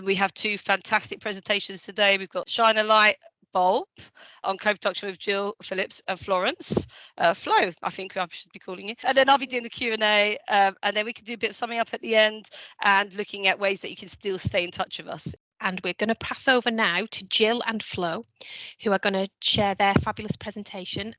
We have two fantastic presentations today. We've got Shine a Light Bulb on co-production with Gill, Phillips and Florence. Flo, I think I should be calling you. And then I'll be doing the Q&A, and then we can do a bit of summing up at the end and looking at ways that you can still stay in touch with us. And we're going to pass over now to Gill and Flo, who are going to share their fabulous presentation.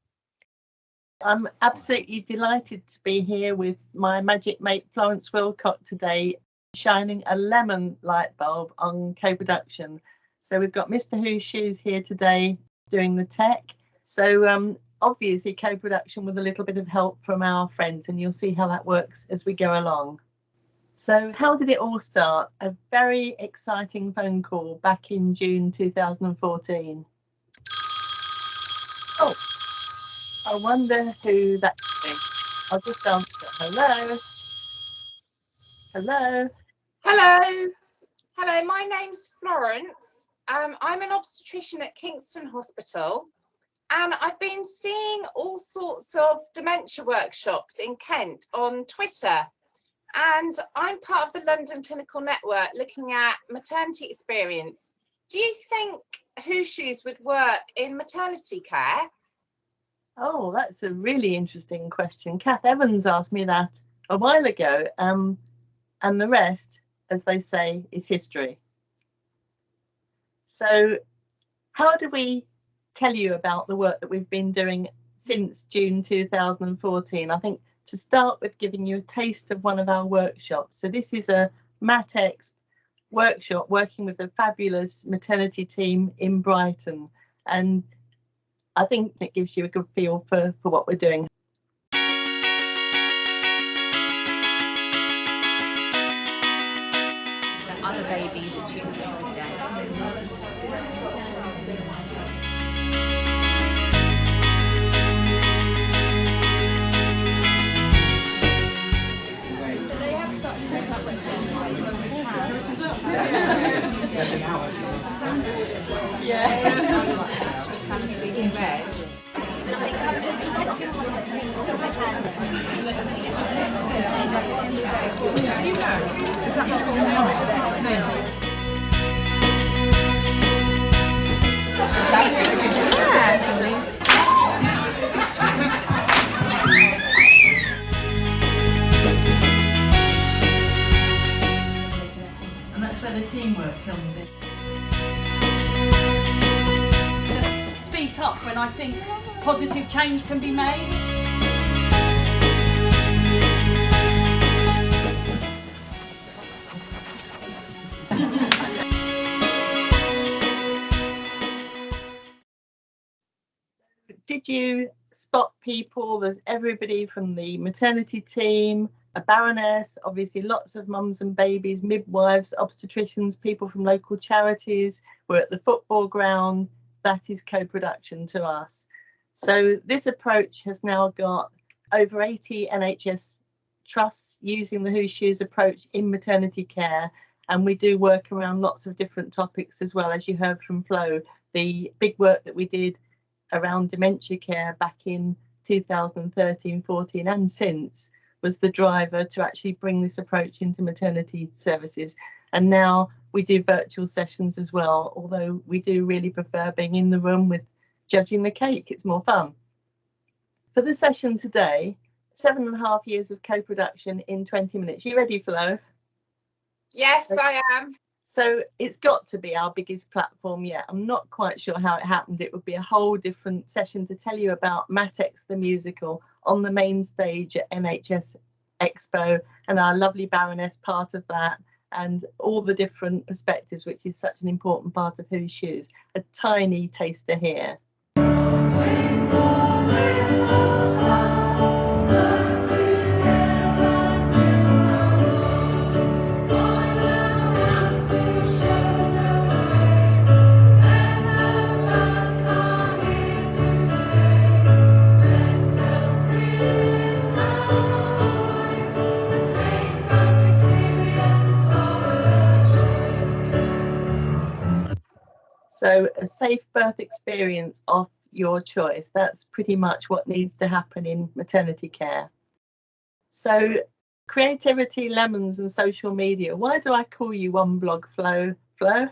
I'm absolutely delighted to be here with my magic mate Florence Wilcock today, shining a lemon light bulb on co-production. So we've got Mr. Who's Shoes here today doing the tech. So obviously co-production with a little bit of help from our friends, and you'll see how that works as we go along. So how did it all start? A very exciting phone call back in June 2014. Oh, I wonder who that could be. I'll just answer. Hello? Hello? Hello. Hello, my name's Florence. I'm an obstetrician at Kingston Hospital, and I've been seeing all sorts of dementia workshops in Kent on Twitter. And I'm part of the London Clinical Network looking at maternity experience. Do you think Who's Shoes would work in maternity care? Oh, that's a really interesting question. Kath Evans asked me that a while ago, and the rest, as they say, is history. So how do we tell you about the work that we've been doing since June 2014? I think to start with giving you a taste of one of our workshops. So this is a Matex workshop working with the fabulous maternity team in Brighton. And I think it gives you a good feel for what we're doing. The other babies are choosing every day. And that's where the teamwork comes in. Speak up when I think positive change can be made. Did you spot people? There's everybody from the maternity team, a baroness, obviously lots of mums and babies, midwives, obstetricians, people from local charities. We're at the football ground. That is co-production to us. So this approach has now got over 80 NHS trusts using the Who's Shoes approach in maternity care. And we do work around lots of different topics as well, as you heard from Flo. The big work that we did around dementia care back in 2013, 14 and since was the driver to actually bring this approach into maternity services. And now we do virtual sessions as well, although we do really prefer being in the room with judging the cake. It's more fun. For the session today, 7.5 years of co-production in 20 minutes. You ready, Flo? Yes, I am. So it's got to be our biggest platform yet. I'm not quite sure how it happened. It would be a whole different session to tell you about Matex the musical on the main stage at NHS Expo, and our lovely Baroness part of that, and all the different perspectives, which is such an important part of Who's Shoes. A tiny taster here. So a safe birth experience of your choice. That's pretty much what needs to happen in maternity care. So creativity, lemons and social media. Why do I call you one blog, Flo? Flo?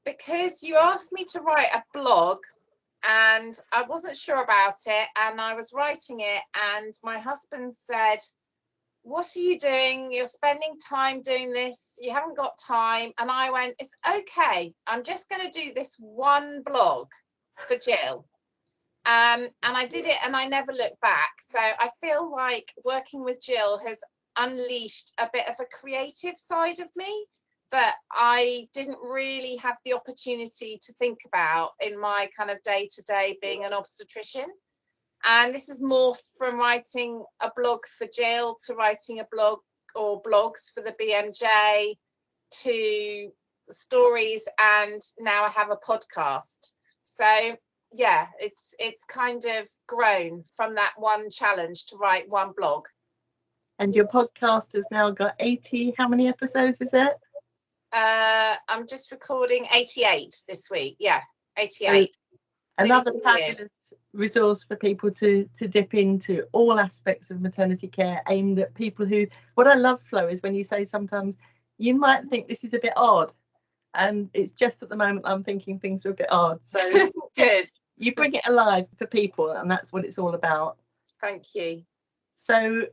Because you asked me to write a blog and I wasn't sure about it, and I was writing it, and my husband said, what are you doing? You're spending time doing this. You haven't got time. And I went, it's okay. I'm just going to do this one blog for Gill. And I did it and I never looked back. So I feel like working with Gill has unleashed a bit of a creative side of me that I didn't really have the opportunity to think about in my kind of day-to-day being an obstetrician. And this is more from writing a blog for Gill to writing a blog or blogs for the BMJ to stories, and now I have a podcast. So yeah, it's kind of grown from that one challenge to write one blog. And your podcast has now got 80, how many episodes is it? I'm just recording 88 this week. Yeah, 88. Another fabulous resource for people to dip into, all aspects of maternity care aimed at people who, what I love, Flo, is when you say sometimes you might think this is a bit odd, and it's just at the moment I'm thinking things are a bit odd. So good. You bring it alive for people, and that's what it's all about. Thank you. So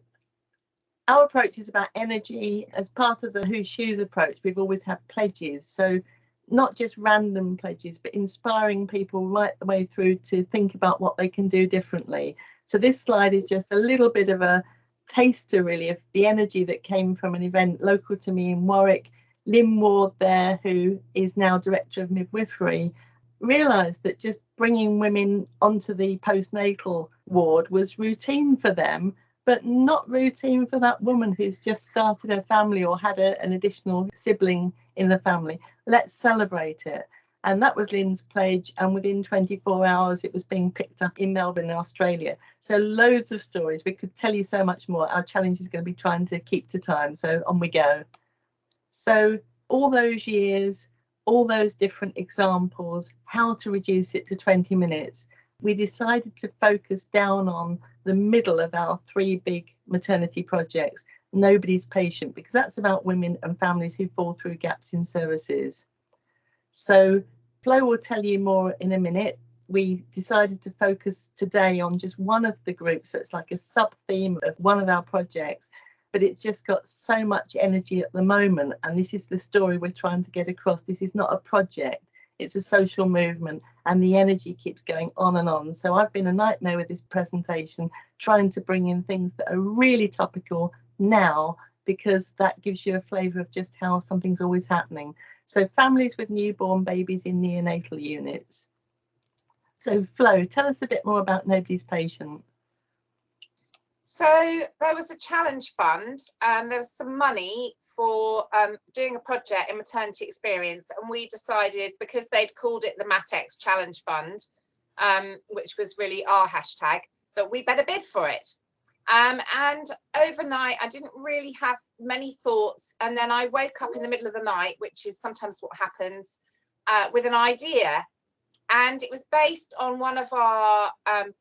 our approach is about energy. As part of the Whose Shoes approach, we've always had pledges. So not just random pledges, but inspiring people right the way through to think about what they can do differently. So this slide is just a little bit of a taster, really, of the energy that came from an event local to me in Warwick. Lynn Ward there, who is now Director of Midwifery, realised that just bringing women onto the postnatal ward was routine for them, but not routine for that woman who's just started her family or had an additional sibling in the family. Let's celebrate it. And that was Lynn's pledge, and within 24 hours it was being picked up in Melbourne in Australia. So loads of stories. We could tell you so much more. Our challenge is going to be trying to keep to time, so on we go. So all those years, all those different examples, how to reduce it to 20 minutes. We decided to focus down on the middle of our 3 big maternity projects, Nobody's Patient, because that's about women and families who fall through gaps in services. So Flo will tell you more in a minute. We decided to focus today on just one of the groups, so it's like a sub-theme of one of our projects, but it's just got so much energy at the moment, and this is the story we're trying to get across. This is not a project, it's a social movement, and the energy keeps going on and on. So I've been a nightmare with this presentation, trying to bring in things that are really topical now, because that gives you a flavour of just how something's always happening. So families with newborn babies in neonatal units. So Flo, tell us a bit more about Nobody's Patient. So there was a challenge fund, and there was some money for doing a project in maternity experience, and we decided, because they'd called it the Matex Challenge Fund, which was really our hashtag, that we better bid for it. And overnight I didn't really have many thoughts, and then I woke up in the middle of the night, which is sometimes what happens, with an idea. And it was based on one of our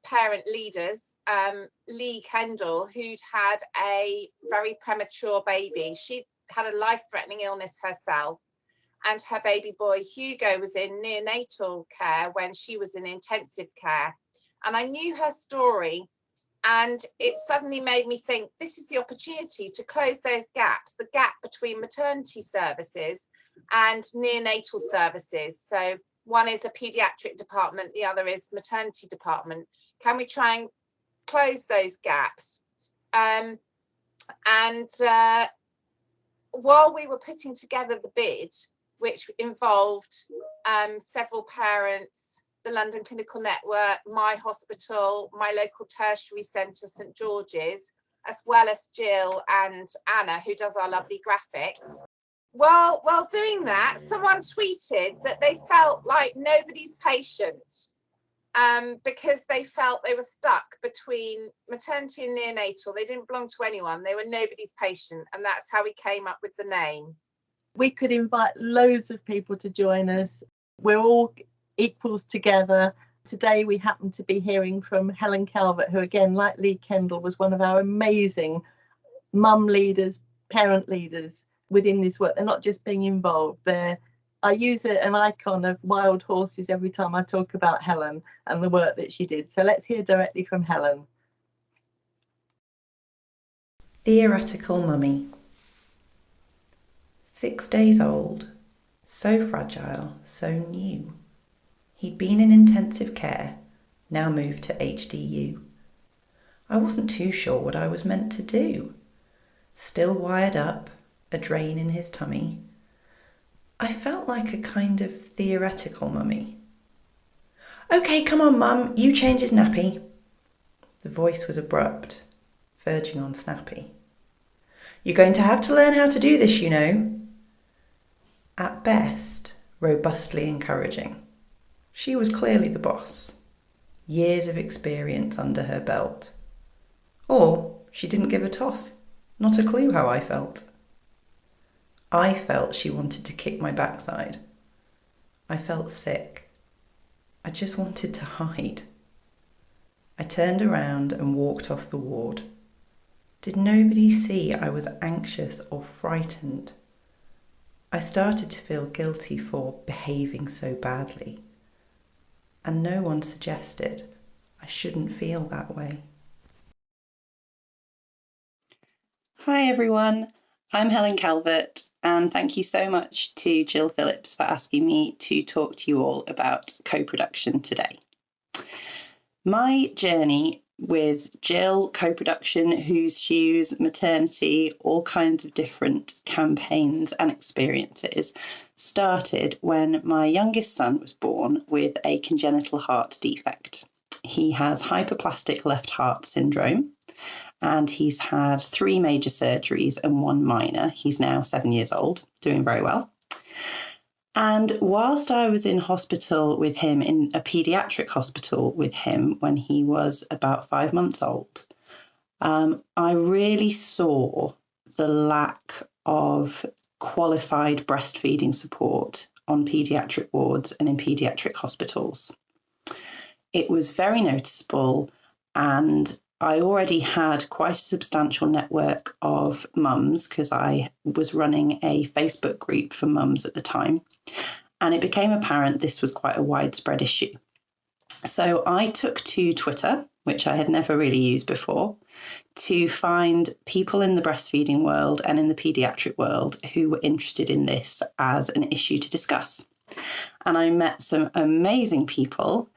parent leaders, Lee Kendall, who'd had a very premature baby. She had a life-threatening illness herself, and her baby boy Hugo was in neonatal care when she was in intensive care. And I knew her story, and it suddenly made me think, this is the opportunity to close those gaps, the gap between maternity services and neonatal services. So one is a paediatric department, the other is maternity department. Can we try and close those gaps? While we were putting together the bid, which involved several parents, the London Clinical Network, my hospital, my local tertiary centre, St George's, as well as Gill and Anna, who does our lovely graphics. Well, while doing that, someone tweeted that they felt like nobody's patient, because they felt they were stuck between maternity and neonatal. They didn't belong to anyone. They were nobody's patient, and that's how we came up with the name. We could invite loads of people to join us. We're all equals together. Today we happen to be hearing from Helen Calvert, who again, like Lee Kendall, was one of our amazing mum leaders, parent leaders. within this work. They're not just being involved. I use an icon of wild horses every time I talk about Helen and the work that she did. So let's hear directly from Helen. Theoretical mummy. 6 days old, so fragile, so new. He'd been in intensive care, now moved to HDU. I wasn't too sure what I was meant to do. Still wired up, a drain in his tummy. I felt like a kind of theoretical mummy. "Okay, come on, Mum, you change his nappy." The voice was abrupt, verging on snappy. "You're going to have to learn how to do this, you know." At best, robustly encouraging. She was clearly the boss. Years of experience under her belt. Or she didn't give a toss. Not a clue how I felt. I felt she wanted to kick my backside. I felt sick. I just wanted to hide. I turned around and walked off the ward. Did nobody see I was anxious or frightened? I started to feel guilty for behaving so badly. And no one suggested I shouldn't feel that way. Hi everyone, I'm Helen Calvert, and thank you so much to Gill Phillips for asking me to talk to you all about co-production today. My journey with Gill, co-production, Whose Shoes, maternity, all kinds of different campaigns and experiences started when my youngest son was born with a congenital heart defect. He has hyperplastic left heart syndrome, and he's had 3 major surgeries and 1 minor. He's now 7 years old, doing very well. And whilst I was in hospital with him, in a paediatric hospital with him when he was about 5 months old, I really saw the lack of qualified breastfeeding support on paediatric wards and in paediatric hospitals. It was very noticeable, and I already had quite a substantial network of mums because I was running a Facebook group for mums at the time, and it became apparent this was quite a widespread issue. So I took to Twitter, which I had never really used before, to find people in the breastfeeding world and in the paediatric world who were interested in this as an issue to discuss. And I met some amazing people,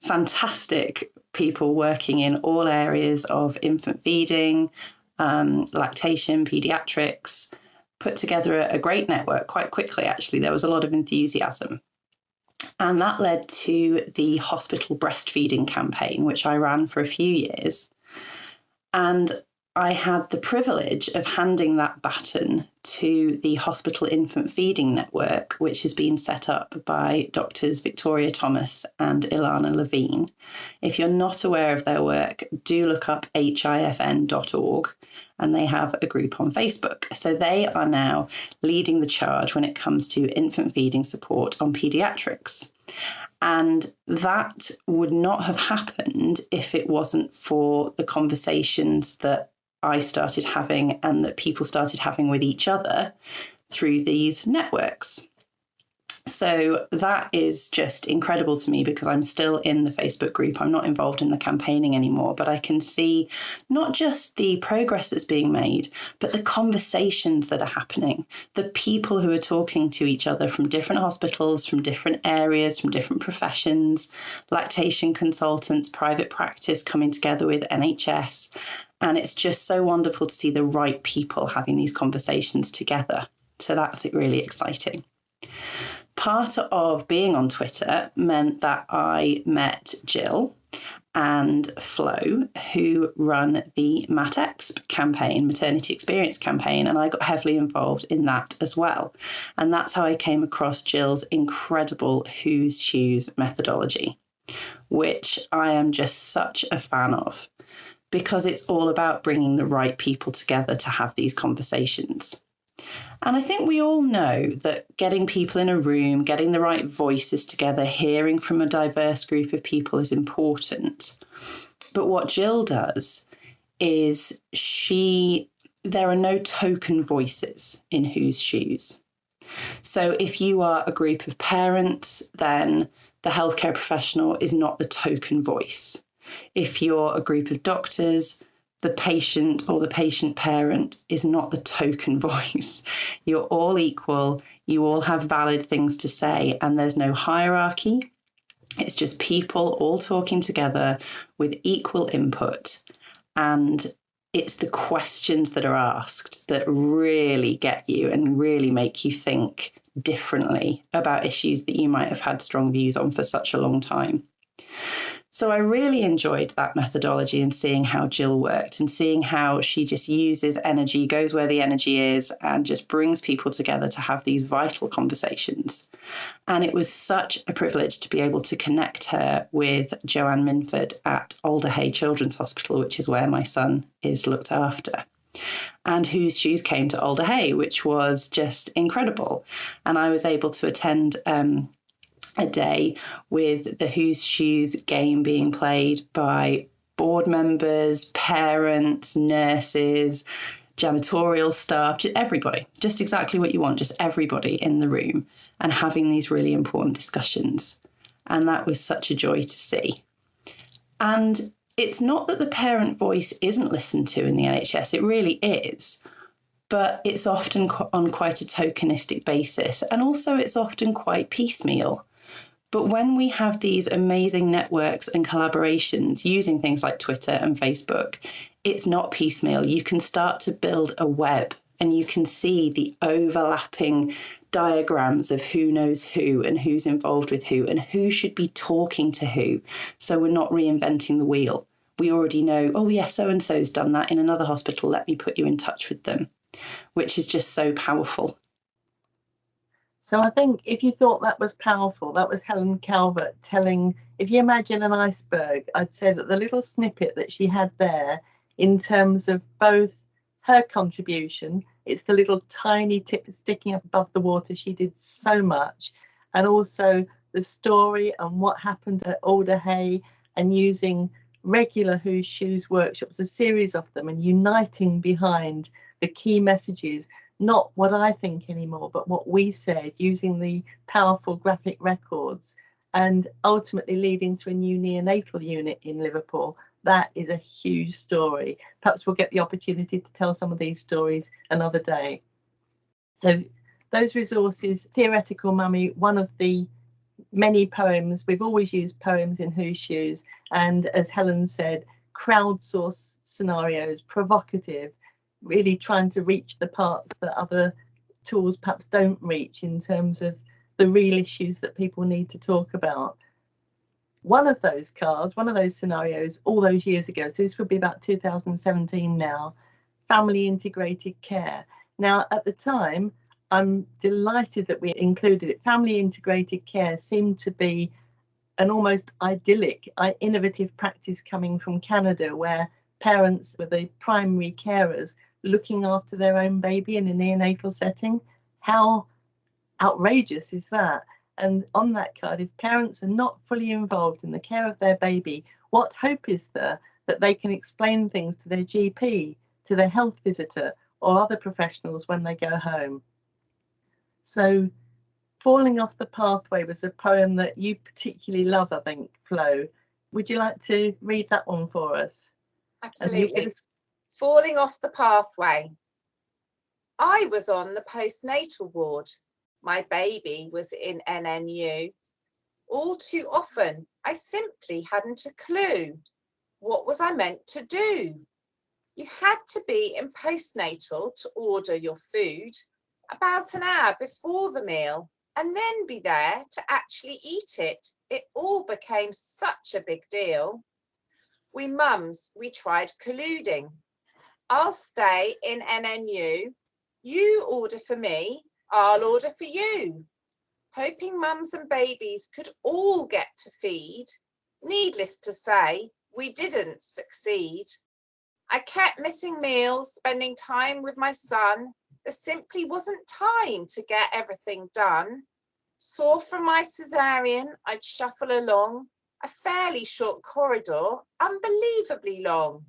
fantastic people working in all areas of infant feeding, lactation, paediatrics, put together a great network quite quickly, actually. There was a lot of enthusiasm. And that led to the hospital breastfeeding campaign, which I ran for a few years. And I had the privilege of handing that baton to the Hospital Infant Feeding Network, which has been set up by Doctors Victoria Thomas and Ilana Levine. If you're not aware of their work, do look up hifn.org, and they have a group on Facebook. So they are now leading the charge when it comes to infant feeding support on paediatrics. And that would not have happened if it wasn't for the conversations that I started having and that people started having with each other through these networks. So that is just incredible to me because I'm still in the Facebook group. I'm not involved in the campaigning anymore, but I can see not just the progress that's being made, but the conversations that are happening, the people who are talking to each other from different hospitals, from different areas, from different professions, lactation consultants, private practice coming together with NHS. And it's just so wonderful to see the right people having these conversations together. So that's really exciting. Part of being on Twitter meant that I met Gill and Flo, who run the Matex campaign, Maternity Experience campaign, and I got heavily involved in that as well. And that's how I came across Gill's incredible Whose Shoes methodology, which I am just such a fan of, because it's all about bringing the right people together to have these conversations. And I think we all know that getting people in a room, getting the right voices together, hearing from a diverse group of people is important. But what Gill does is she there are no token voices in Whose Shoes. So if you are a group of parents, then the healthcare professional is not the token voice. If you're a group of doctors, the patient or the patient parent is not the token voice. You're all equal, you all have valid things to say, and there's no hierarchy. It's just people all talking together with equal input. And it's the questions that are asked that really get you and really make you think differently about issues that you might have had strong views on for such a long time. So I really enjoyed that methodology and seeing how Gill worked and seeing how she just uses energy, goes where the energy is, and just brings people together to have these vital conversations. And it was such a privilege to be able to connect her with Joanne Minford at Alderhay Children's Hospital, which is where my son is looked after. And Whose Shoes came to Alderhay, which was just incredible. And I was able to attend a day with the Whose Shoes game being played by board members, parents, nurses, janitorial staff, just everybody, just exactly what you want, just everybody in the room and having these really important discussions. And that was such a joy to see. And it's not that the parent voice isn't listened to in the NHS, it really is. But it's often on quite a tokenistic basis. And also it's often quite piecemeal. But when we have these amazing networks and collaborations using things like Twitter and Facebook, it's not piecemeal. You can start to build a web and you can see the overlapping diagrams of who knows who and who's involved with who and who should be talking to who. So we're not reinventing the wheel. We already know, oh yes, so-and-so's done that in another hospital. Let me put you in touch with them, which is just so powerful. So I think if you thought that was powerful, that was Helen Calvert telling, if you imagine an iceberg, I'd say that the little snippet that she had there in terms of both her contribution, it's the little tiny tip sticking up above the water, she did so much, and also the story and what happened at Alderhay and using regular Whose Shoes workshops, a series of them, and uniting behind the key messages. Not what I think anymore, but what we said, using the powerful graphic records and ultimately leading to a new neonatal unit in Liverpool. That is a huge story. Perhaps we'll get the opportunity to tell some of these stories another day. So those resources, Theoretical Mummy, one of the many poems, we've always used poems in Whose Shoes, and as Helen said, crowdsourced scenarios, provocative, really trying to reach the parts that other tools perhaps don't reach in terms of the real issues that people need to talk about. One of those cards, one of those scenarios all those years ago, so this would be about 2017 now, family integrated care. Now, at the time, I'm delighted that we included it. Family integrated care seemed to be an almost idyllic, innovative practice coming from Canada, where parents were the primary carers looking after their own baby in a neonatal setting. How outrageous is that? And on that card, if parents are not fully involved in the care of their baby, what hope is there that they can explain things to their GP, to their health visitor, or other professionals when they go home? So Falling Off the Pathway was a poem that you particularly love, I think, Flo. Would you like to read that one for us? Absolutely. Falling Off the Pathway. I was on the postnatal ward. My baby was in NNU. All too often, I simply hadn't a clue. What was I meant to do? You had to be in postnatal to order your food about an hour before the meal and then be there to actually eat it. It all became such a big deal. We mums, we tried colluding. I'll stay in NNU. You order for me, I'll order for you. Hoping mums and babies could all get to feed. Needless to say, we didn't succeed. I kept missing meals, spending time with my son. There simply wasn't time to get everything done. Sore from my cesarean, I'd shuffle along a fairly short corridor, unbelievably long.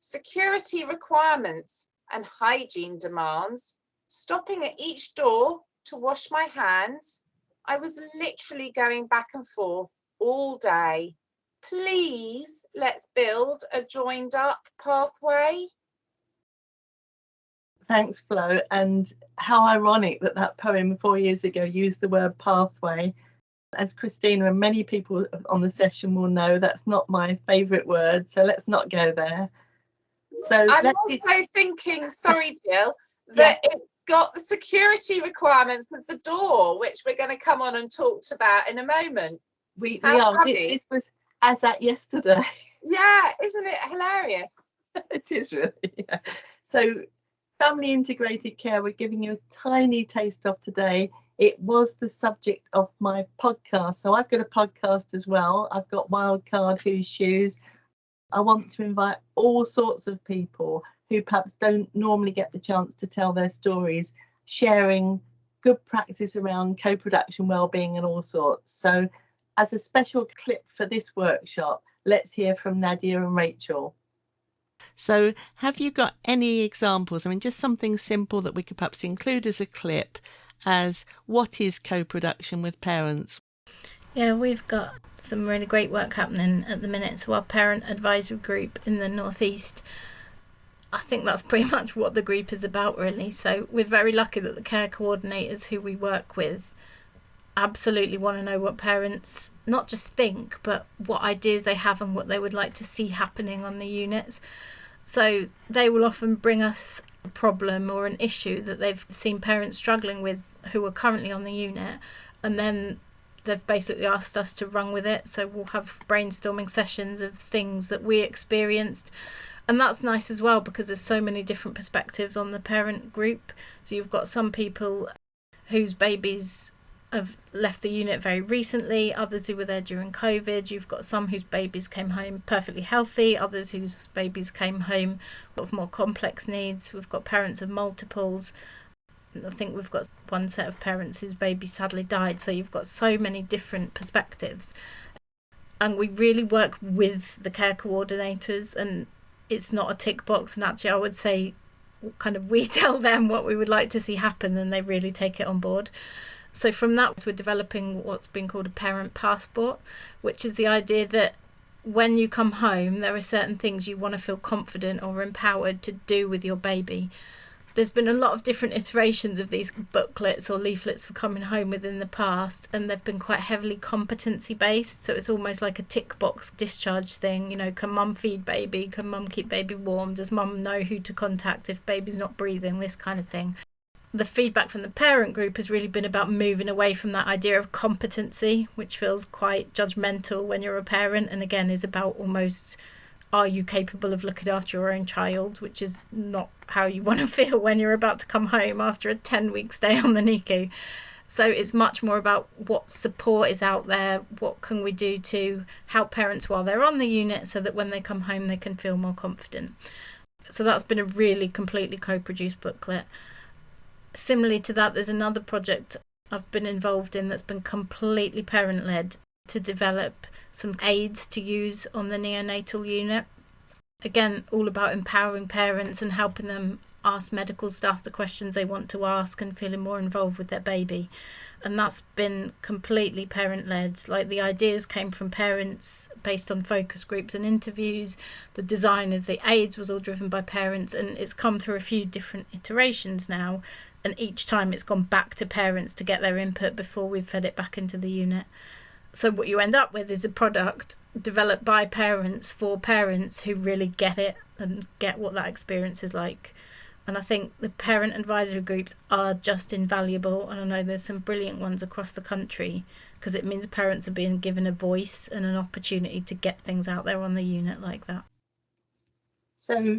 Security requirements, and hygiene demands, stopping at each door to wash my hands. I was literally going back and forth all day. Please, let's build a joined up pathway. Thanks, Flo. And how ironic that that poem 4 years ago used the word pathway. As Christina and many people on the session will know, that's not my favourite word, so let's not go there. So I'm also thinking, sorry, Jill, that it's got the security requirements at the door, which we're going to come on and talk about in a moment. We are. This was as at yesterday. Yeah, isn't it hilarious? It is really. Yeah. So family integrated care, we're giving you a tiny taste of today. It was the subject of my podcast. So I've got a podcast as well. I've got Wildcard Whose Shoes. I want to invite all sorts of people who perhaps don't normally get the chance to tell their stories, sharing good practice around co-production, wellbeing and all sorts. So as a special clip for this workshop, let's hear from Nadia and Rachel. So have you got any examples? I mean, just something simple that we could perhaps include as a clip as what is co-production with parents? Yeah, we've got some really great work happening at the minute. So our parent advisory group in the Northeast, I think that's pretty much what the group is about, really. So we're very lucky that the care coordinators who we work with absolutely want to know what parents not just think, but what ideas they have and what they would like to see happening on the units. So they will often bring us a problem or an issue that they've seen parents struggling with who are currently on the unit, and then they've basically asked us to run with it. So we'll have brainstorming sessions of things that we experienced, and that's nice as well because there's so many different perspectives on the parent group. So you've got some people whose babies have left the unit very recently, others who were there during COVID. You've got some whose babies came home perfectly healthy, others whose babies came home with more complex needs. We've got parents of multiples. I think we've got one set of parents whose baby sadly died. So you've got so many different perspectives. And we really work with the care coordinators, and it's not a tick box. And actually, I would say kind of we tell them what we would like to see happen, and they really take it on board. So from that, we're developing what's been called a parent passport, which is the idea that when you come home, there are certain things you want to feel confident or empowered to do with your baby. There's been a lot of different iterations of these booklets or leaflets for coming home within the past, and they've been quite heavily competency based. So it's almost like a tick box discharge thing. You know, can mum feed baby? Can mum keep baby warm? Does mum know who to contact if baby's not breathing? This kind of thing. The feedback from the parent group has really been about moving away from that idea of competency, which feels quite judgmental when you're a parent, and again is about almost, are you capable of looking after your own child, which is not how you want to feel when you're about to come home after a 10-week stay on the NICU. So it's much more about what support is out there, what can we do to help parents while they're on the unit so that when they come home they can feel more confident. So that's been a really completely co-produced booklet. Similarly to that, there's another project I've been involved in that's been completely parent-led to develop some aids to use on the neonatal unit. Again, all about empowering parents and helping them ask medical staff the questions they want to ask and feeling more involved with their baby. And that's been completely parent-led. Like, the ideas came from parents based on focus groups and interviews. The design of the aids was all driven by parents, and it's come through a few different iterations now. And each time it's gone back to parents to get their input before we've fed it back into the unit. So what you end up with is a product developed by parents for parents who really get it and get what that experience is like. And I think the parent advisory groups are just invaluable. And I know there's some brilliant ones across the country because it means parents are being given a voice and an opportunity to get things out there on the unit like that. So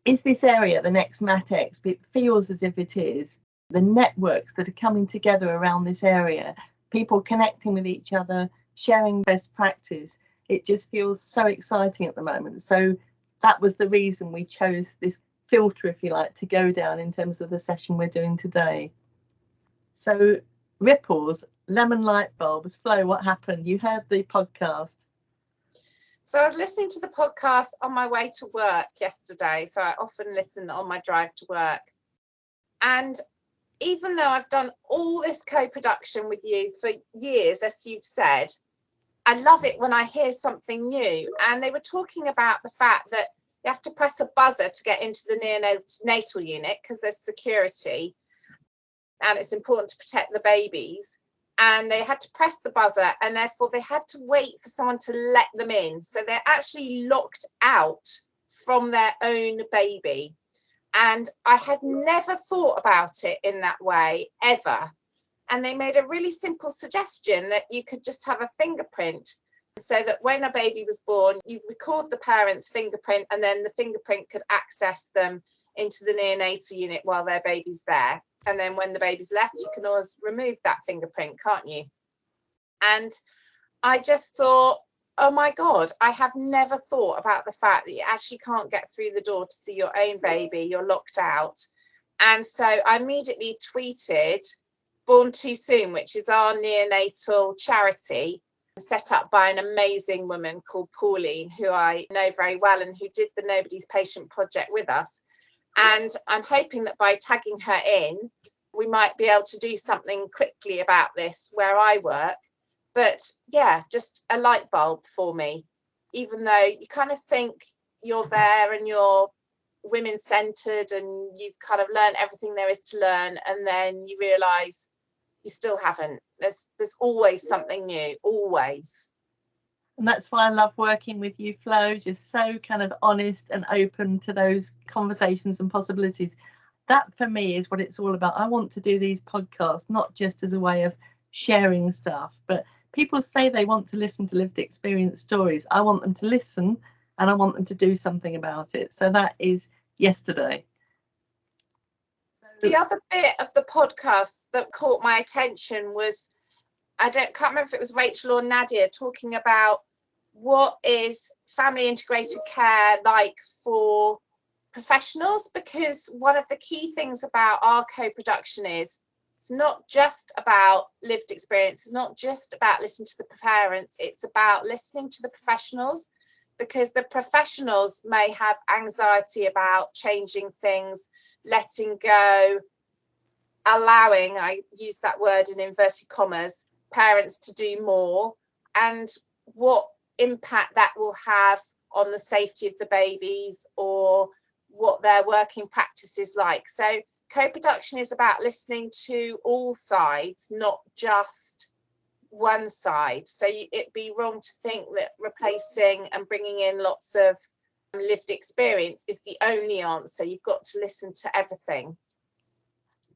is this area the next Matex? It feels as if it is. The networks that are coming together around this area, people connecting with each other, sharing best practice. It just feels so exciting at the moment. So that was the reason we chose this filter, if you like, to go down in terms of the session we're doing today. So ripples, lemon light bulbs. Flo, what happened? You heard the podcast. So I was listening to the podcast on my way to work yesterday. So I often listen on my drive to work. And even though I've done all this co-production with you for years, as you've said, I love it when I hear something new. And they were talking about the fact that you have to press a buzzer to get into the neonatal unit because there's security and it's important to protect the babies. And they had to press the buzzer and therefore they had to wait for someone to let them in. So they're actually locked out from their own baby. And I had never thought about it in that way, ever. And they made a really simple suggestion that you could just have a fingerprint so that when a baby was born, you record the parent's fingerprint and then the fingerprint could access them into the neonatal unit while their baby's there. And then when the baby's left, you can always remove that fingerprint, can't you? And I just thought, oh my God, I have never thought about the fact that you actually can't get through the door to see your own baby, you're locked out. And so I immediately tweeted Born Too Soon, which is our neonatal charity set up by an amazing woman called Pauline, who I know very well and who did the Nobody's Patient project with us. And I'm hoping that by tagging her in, we might be able to do something quickly about this where I work. But yeah, just a light bulb for me, even though you kind of think you're there and you're women centered and you've kind of learned everything there is to learn. And then you realise you still haven't. There's always something new, always. And that's why I love working with you, Flo, just so kind of honest and open to those conversations and possibilities. That for me is what it's all about. I want to do these podcasts, not just as a way of sharing stuff, but people say they want to listen to lived experience stories. I want them to listen and I want them to do something about it. So that is yesterday. The other bit of the podcast that caught my attention was, can't remember if it was Rachel or Nadia talking about what is family integrated care like for professionals, because one of the key things about our co-production is it's not just about lived experience, it's not just about listening to the parents, it's about listening to the professionals, because the professionals may have anxiety about changing things, letting go, allowing, I use that word in inverted commas, parents to do more, and what impact that will have on the safety of the babies or what their working practice is like. So co-production is about listening to all sides, not just one side. So it'd be wrong to think that replacing and bringing in lots of lived experience is the only answer. You've got to listen to everything.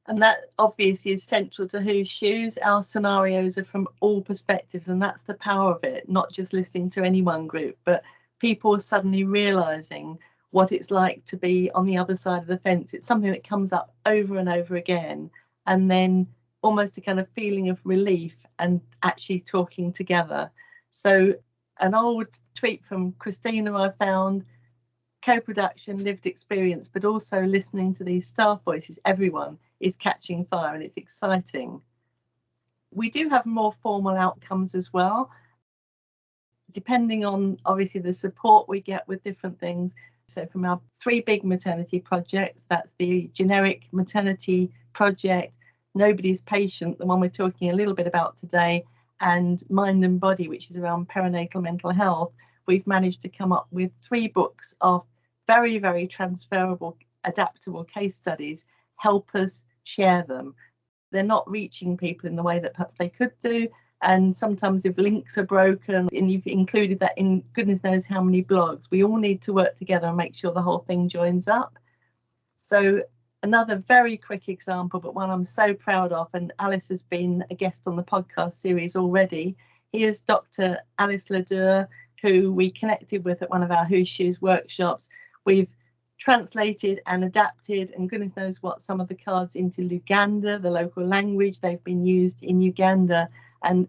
And that obviously is central to Whose Shoes. Our scenarios are from all perspectives, and that's the power of it, not just listening to any one group, but people suddenly realising what it's like to be on the other side of the fence. It's something that comes up over and over again, and then almost a kind of feeling of relief and actually talking together. So an old tweet from Christina I found, co-production, lived experience, but also listening to these staff voices, everyone is catching fire and it's exciting. We do have more formal outcomes as well, depending on obviously the support we get with different things. So from our 3 big maternity projects, that's the generic maternity project, Nobody's Patient, the one we're talking a little bit about today, and Mind and Body, which is around perinatal mental health. We've managed to come up with 3 books of very, very transferable, adaptable case studies. Help us share them. They're not reaching people in the way that perhaps they could do. And sometimes if links are broken, and you've included that in goodness knows how many blogs, we all need to work together and make sure the whole thing joins up. So another very quick example, but one I'm so proud of, and Alice has been a guest on the podcast series already. Here's Dr. Alice Ladur, who we connected with at one of our Whose Shoes workshops. We've translated and adapted, and goodness knows what, some of the cards into Luganda, the local language. They've been used in Uganda. And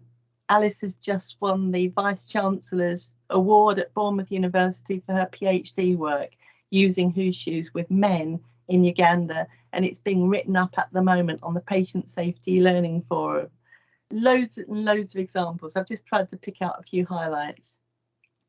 Alice has just won the Vice Chancellor's Award at Bournemouth University for her PhD work using Whose Shoes with men in Uganda. And it's being written up at the moment on the Patient Safety Learning Forum. Loads and loads of examples. I've just tried to pick out a few highlights.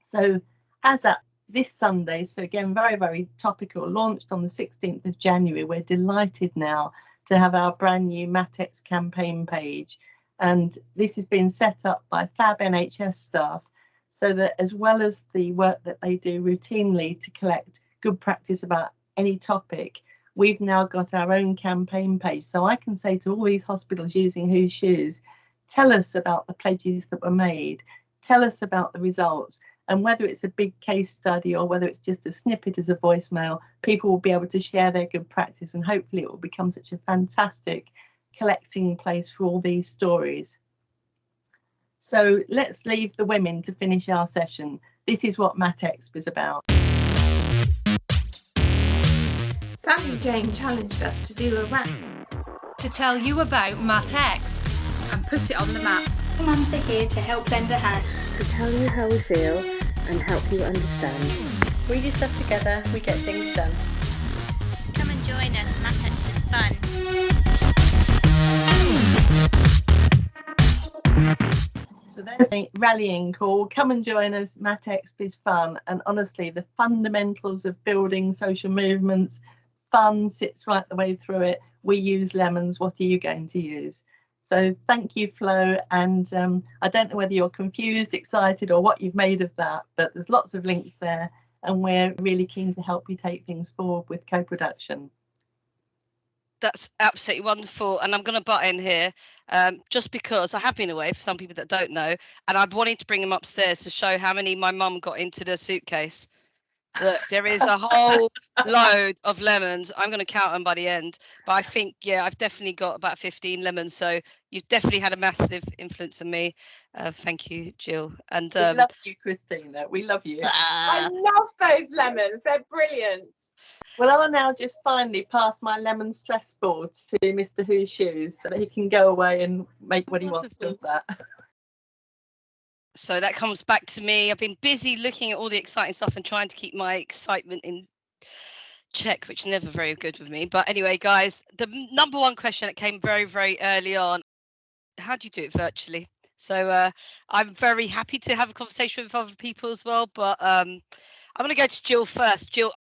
So as at this Sunday, so again, very, very topical, launched on the 16th of January, we're delighted now to have our brand new Matex campaign page. And this has been set up by fab NHS staff so that, as well as the work that they do routinely to collect good practice about any topic, we've now got our own campaign page. So I can say to all these hospitals using Who's Shoes, tell us about the pledges that were made, tell us about the results, and whether it's a big case study or whether it's just a snippet as a voicemail, people will be able to share their good practice, and hopefully it will become such a fantastic collecting place for all these stories. So let's leave the women to finish our session. This is what Matex was about. Sammy Jane challenged us to do a rap To tell you about Matex And put it on the map. Mums are here to help lend a hand. To tell you how we feel and help you understand. We do stuff together, we get things done. Come and join us, Matex is fun. So there's a rallying call. Come and join us, Matex is fun. And honestly, the fundamentals of building social movements, fun sits right the way through it. We use lemons. What are you going to use? So thank you, Flo. And I don't know whether you're confused, excited, or what you've made of that, but there's lots of links there. And we're really keen to help you take things forward with co-production. That's absolutely wonderful. And I'm going to butt in here just because I have been away, for some people that don't know, and I'm wanting to bring them upstairs to show how many my mum got into the suitcase. Look, there is a whole load of lemons. I'm going to count them by the end. But I think, yeah, I've definitely got about 15 lemons. So you've definitely had a massive influence on me. Thank you, Jill. And we love you, Christina. We love you. I love those lemons. They're brilliant. Well, I'll now just finally pass my lemon stress board to Mr. Who's Shoes so that he can go away and make what he wants of that. So that comes back to me. I've been busy looking at all the exciting stuff and trying to keep my excitement in check, which is never very good with me. But anyway, guys, the number one question that came very, very early on, how do you do it virtually? So I'm very happy to have a conversation with other people as well. But I'm going to go to Jill first. Jill,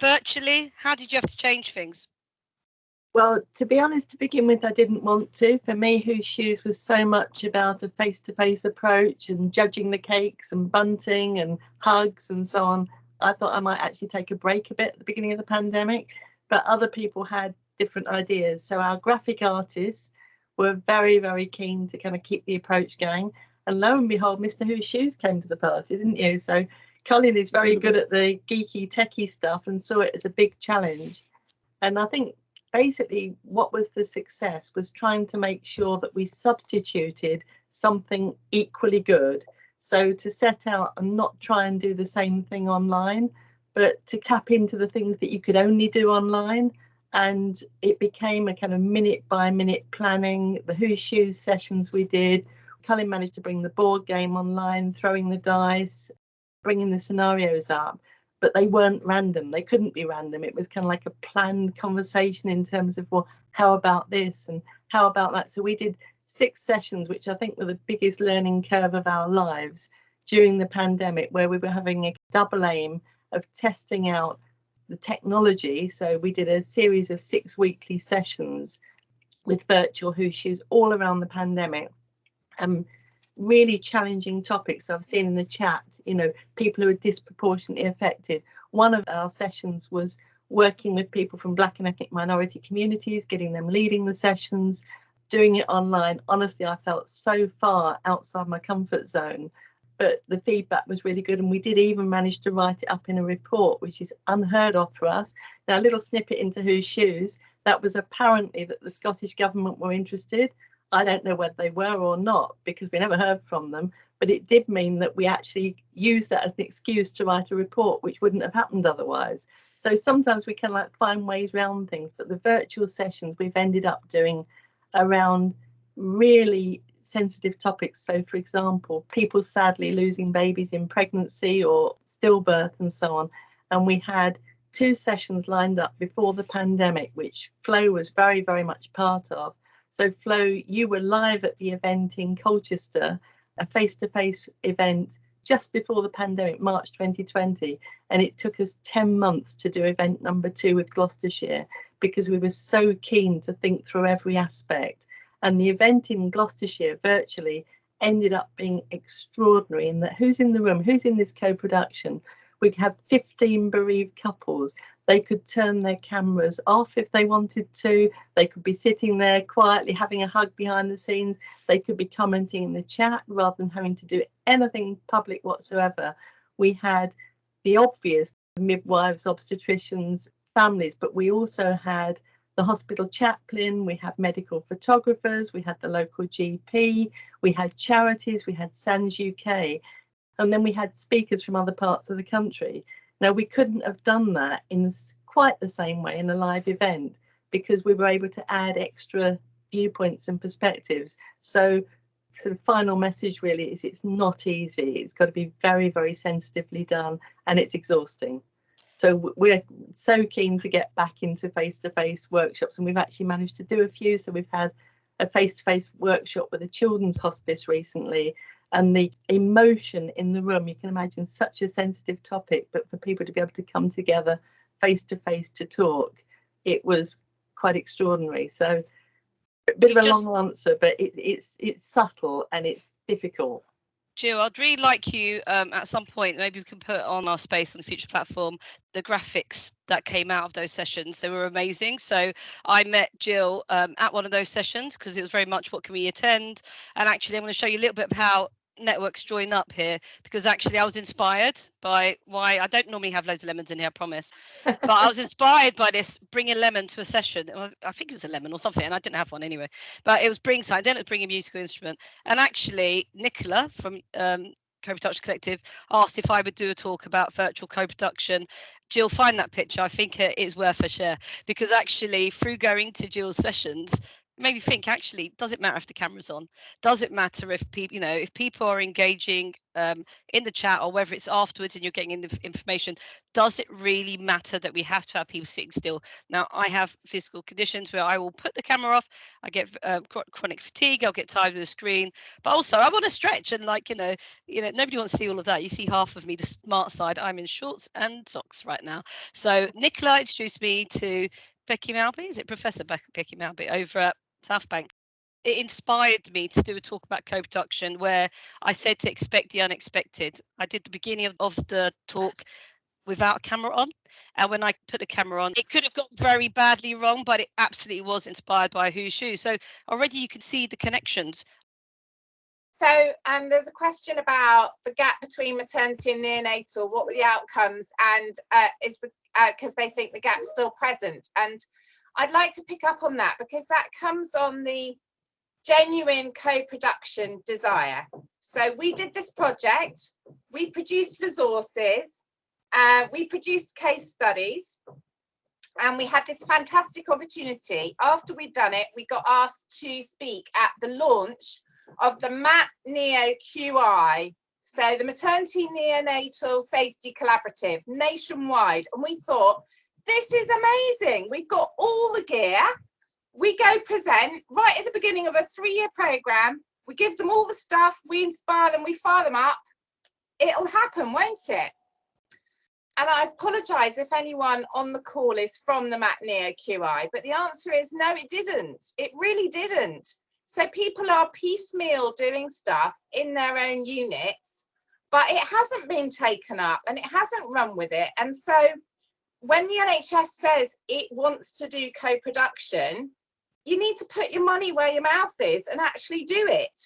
virtually, how did you have to change things? Well, to be honest, to begin with, I didn't want to. For me, Who's Shoes was so much about a face-to-face approach and judging the cakes and bunting and hugs and so on. I thought I might actually take a break a bit at the beginning of the pandemic, but other people had different ideas. So our graphic artists were very, very keen to kind of keep the approach going. And lo and behold, Mr. Who's Shoes came to the party, didn't you? So Colin is very good at the geeky, techie stuff and saw it as a big challenge. And I think basically what was the success was trying to make sure that we substituted something equally good. So to set out and not try and do the same thing online, but to tap into the things that you could only do online. And it became a kind of minute by minute planning. The Who's Shoes sessions we did, Colin managed to bring the board game online, throwing the dice, bringing the scenarios up. But they weren't random. They couldn't be random. It was kind of like a planned conversation in terms of, well, how about this and how about that? So we did 6 sessions, which I think were the biggest learning curve of our lives during the pandemic, where we were having a double aim of testing out the technology. So we did a series of 6 weekly sessions with virtual Who's Shoes all around the pandemic. Really challenging topics. I've seen in the chat, you know, people who are disproportionately affected. One of our sessions was working with people from Black and ethnic minority communities, getting them leading the sessions, doing it online. Honestly, I felt so far outside my comfort zone, but the feedback was really good. And we did even manage to write it up in a report, which is unheard of for us. Now, a little snippet into Who's Shoes, that was apparently that the Scottish government were interested. I don't know whether they were or not, because we never heard from them, but it did mean that we actually used that as an excuse to write a report, which wouldn't have happened otherwise. So sometimes we can like find ways around things, but the virtual sessions we've ended up doing around really sensitive topics. So for example, people sadly losing babies in pregnancy or stillbirth and so on. And we had 2 sessions lined up before the pandemic, which Flo was very, very much part of. So Flo, you were live at the event in Colchester, a face-to-face event just before the pandemic, March 2020, and it took us 10 months to do event number 2 with Gloucestershire because we were so keen to think through every aspect. And the event in Gloucestershire virtually ended up being extraordinary in that who's in the room, who's in this co-production. We had 15 bereaved couples. They could turn their cameras off if they wanted to. They could be sitting there quietly having a hug behind the scenes. They could be commenting in the chat rather than having to do anything public whatsoever. We had the obvious midwives, obstetricians, families, but we also had the hospital chaplain, we had medical photographers, we had the local GP, we had charities, we had SANS UK, and then we had speakers from other parts of the country. Now, we couldn't have done that in quite the same way in a live event because we were able to add extra viewpoints and perspectives. So the final message really is it's not easy. It's got to be very, very sensitively done, and it's exhausting. So we're so keen to get back into face-to-face workshops, and we've actually managed to do a few. So we've had a face-to-face workshop with a children's hospice recently, and the emotion in the room, you can imagine such a sensitive topic, but for people to be able to come together face-to-face to talk, it was quite extraordinary. So a bit of a long answer, but it's subtle and it's difficult. Jill, I'd really like you at some point, maybe we can put on our space on the future platform, the graphics that came out of those sessions. They were amazing. So I met Jill at one of those sessions because it was very much what can we attend. And actually, I'm going to show you a little bit of how networks join up here, because actually I was inspired by why I don't normally have loads of lemons in here, I promise, but I was inspired by this bringing lemon to a session. I think it was a lemon or something, and I didn't have one anyway, but it was bring something, then it was bring a musical instrument. And actually Nicola from Co-Production Collective asked if I would do a talk about virtual co-production. Jill, find that picture. I think it is worth a share, because actually through going to Jill's sessions, made me think, actually, does it matter if the camera's on? Does it matter if people, if people are engaging in the chat, or whether it's afterwards and you're getting in the information? Does it really matter that we have to have people sitting still? Now, I have physical conditions where I will put the camera off. I get chronic fatigue. I'll get tired with the screen, but also I want to stretch, and nobody wants to see all of that. You see half of me, the smart side. I'm in shorts and socks right now. So Nicola introduced me to Becky Malby. Is it Professor Becky Malby over at South Bank? It inspired me to do a talk about co-production where I said to expect the unexpected. I did the beginning of the talk without a camera on, and when I put the camera on, it could have gone very badly wrong, but it absolutely was inspired by Who's Shoes. So already you can see the connections. So there's a question about the gap between maternity and neonatal. What were the outcomes, and because they think the gap's still present? And I'd like to pick up on that, because that comes on the genuine co-production desire. So we did this project, we produced resources, we produced case studies, and we had this fantastic opportunity. After we'd done it, we got asked to speak at the launch of the MAT Neo QI, so the Maternity Neonatal Safety Collaborative nationwide. And we thought, this is amazing. We've got all the gear. We go present right at the beginning of a 3-year program. We give them all the stuff, we inspire them, we fire them up. It'll happen, won't it? And I apologise if anyone on the call is from the MAT Neo QI, but the answer is no, it didn't. It really didn't. So people are piecemeal doing stuff in their own units, but it hasn't been taken up and it hasn't run with it. And so when the NHS says it wants to do co-production, you need to put your money where your mouth is and actually do it.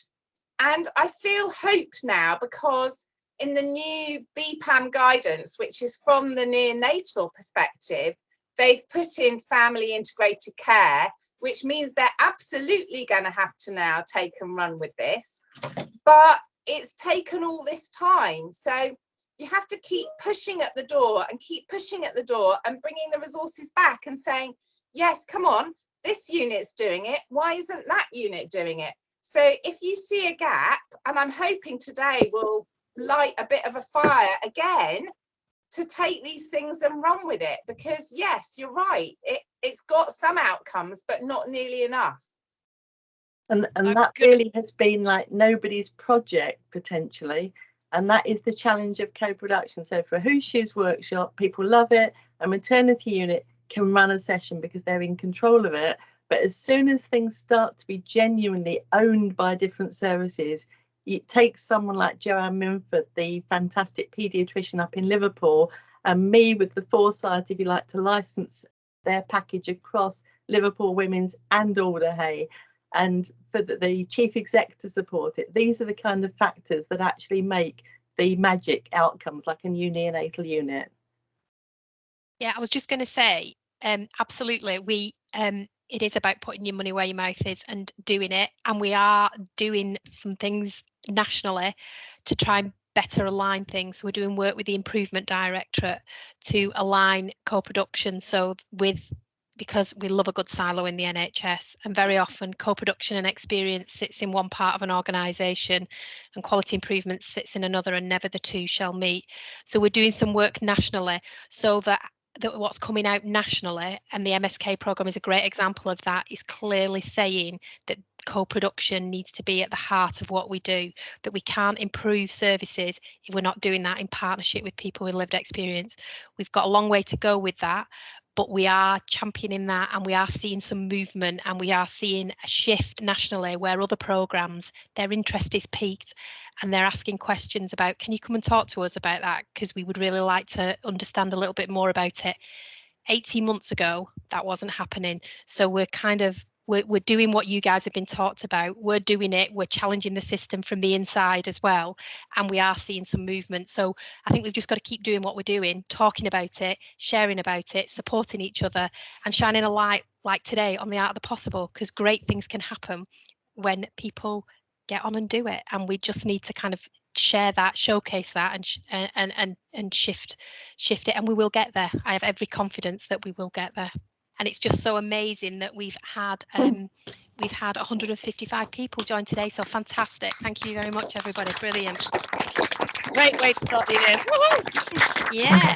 And I feel hope now, because in the new BPAM guidance, which is from the neonatal perspective, they've put in family integrated care, which means they're absolutely going to have to now take and run with this. But it's taken all this time. So you have to keep pushing at the door and keep pushing at the door and bringing the resources back and saying, yes, come on, this unit's doing it. Why isn't that unit doing it? So if you see a gap, and I'm hoping today will light a bit of a fire again to take these things and run with it, because yes, you're right, it's got some outcomes, but not nearly enough. And that really has been like nobody's project potentially. And that is the challenge of co-production. So for a Who Shoes workshop, people love it. A maternity unit can run a session because they're in control of it. But as soon as things start to be genuinely owned by different services, it takes someone like Joanne Minford, the fantastic paediatrician up in Liverpool, and me with the foresight, if you like, to license their package across Liverpool Women's and Alder Hey, and for the chief exec to support it. These are the kind of factors that actually make the magic outcomes, like a new neonatal unit. Yeah, I was just going to say, absolutely, it is about putting your money where your mouth is and doing it. And we are doing some things nationally to try and better align things. We're doing work with the Improvement Directorate to align co-production. So because we love a good silo in the NHS, and very often co-production and experience sits in one part of an organisation and quality improvement sits in another, and never the two shall meet. So we're doing some work nationally so that what's coming out nationally, and the MSK programme is a great example of that, is clearly saying that co-production needs to be at the heart of what we do, that we can't improve services if we're not doing that in partnership with people with lived experience. We've got a long way to go with that, but we are championing that, and we are seeing some movement, and we are seeing a shift nationally where other programmes, their interest is piqued and they're asking questions about, can you come and talk to us about that, because we would really like to understand a little bit more about it. 18 months ago, that wasn't happening. So we're doing what you guys have been talked about. We're doing it. We're challenging the system from the inside as well. And we are seeing some movement. So I think we've just got to keep doing what we're doing, talking about it, sharing about it, supporting each other, and shining a light like today on the art of the possible, because great things can happen when people get on and do it. And we just need to kind of share that, showcase that, and shift it, and we will get there. I have every confidence that we will get there. And it's just so amazing that we've had 155 people join today. So fantastic. Thank you very much, everybody. Brilliant. Great way to start the event. Yeah.